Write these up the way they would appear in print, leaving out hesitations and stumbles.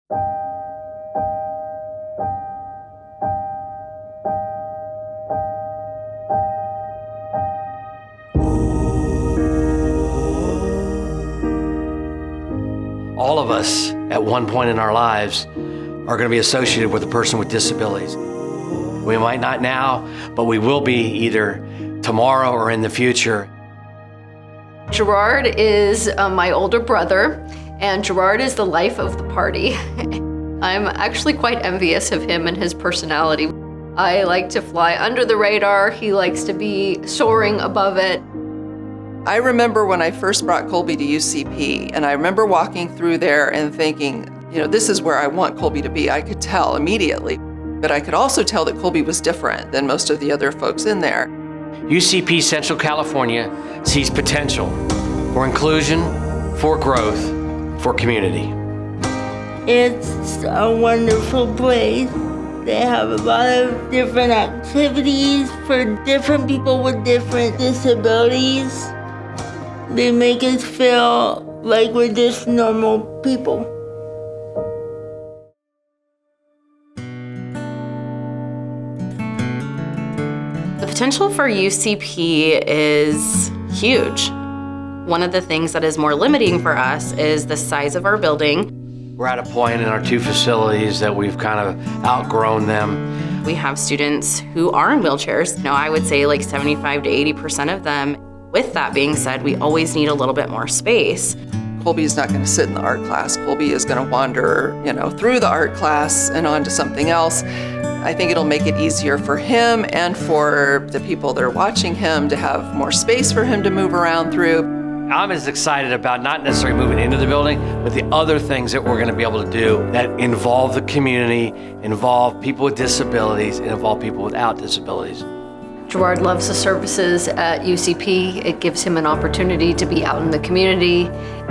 All of us, at one point in our lives, are going to be associated with a person with disabilities. We might not now, but we will be either tomorrow or in the future. Gerard is my older brother, and Gerard is the life of the party. I'm actually quite envious of him and his personality. I like to fly under the radar. He likes to be soaring above it. I remember when I first brought Colby to UCP, and I remember walking through there and thinking, you know, this is where I want Colby to be. I could tell immediately, but I could also tell that Colby was different than most of the other folks in there. UCP Central California sees potential for inclusion, for growth, for community. It's a wonderful place. They have a lot of different activities for different people with different disabilities. They make us feel like we're just normal people. The potential for UCP is huge. One of the things that is more limiting for us is the size of our building. We're at a point in our two facilities that we've kind of outgrown them. We have students who are in wheelchairs. I would say like 75 to 80% of them. With that being said, we always need a little bit more space. Colby's not going to sit in the art class. Colby is going to wander, through the art class and on to something else. I think it'll make it easier for him and for the people that are watching him to have more space for him to move around through. I'm as excited about not necessarily moving into the building, but the other things that we're going to be able to do that involve the community, involve people with disabilities, and involve people without disabilities. Gerard loves the services at UCP. It gives him an opportunity to be out in the community.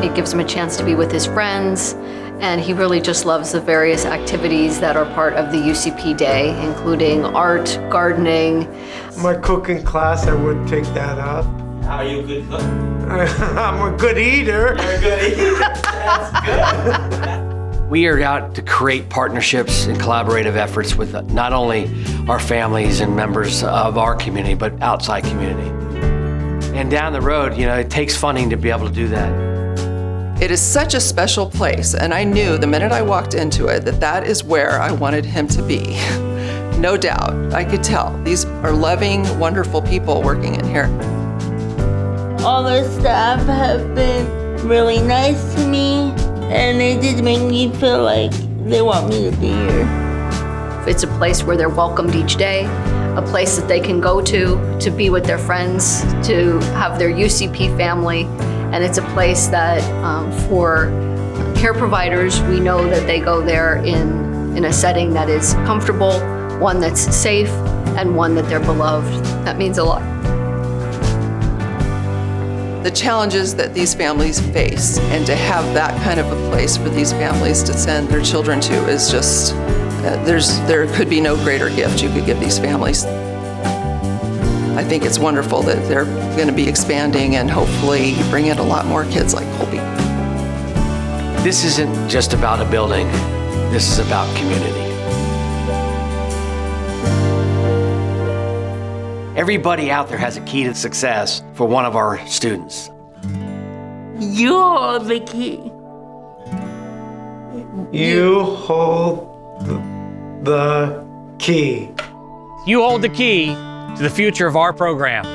It gives him a chance to be with his friends. And he really just loves the various activities that are part of the UCP day, including art, gardening. My cooking class, I would take that up. How are you a good cook? I'm a good eater. You're a good eater. That's good. We are out to create partnerships and collaborative efforts with not only our families and members of our community, but outside community. And down the road, it takes funding to be able to do that. It is such a special place, and I knew the minute I walked into it that is where I wanted him to be. No doubt, I could tell. These are loving, wonderful people working in here. All the staff have been really nice to me, and they did make me feel like they want me to be here. It's a place where they're welcomed each day, a place that they can go to be with their friends, to have their UCP family. And it's a place that for care providers, we know that they go there in a setting that is comfortable, one that's safe, and one that they're beloved. That means a lot. The challenges that these families face, and to have that kind of a place for these families to send their children to is just, there could be no greater gift you could give these families. I think it's wonderful that they're going to be expanding and hopefully bring in a lot more kids like Colby. This isn't just about a building. This is about community. Everybody out there has a key to success for one of our students. You hold the key. You hold the key. You hold the key to the future of our program.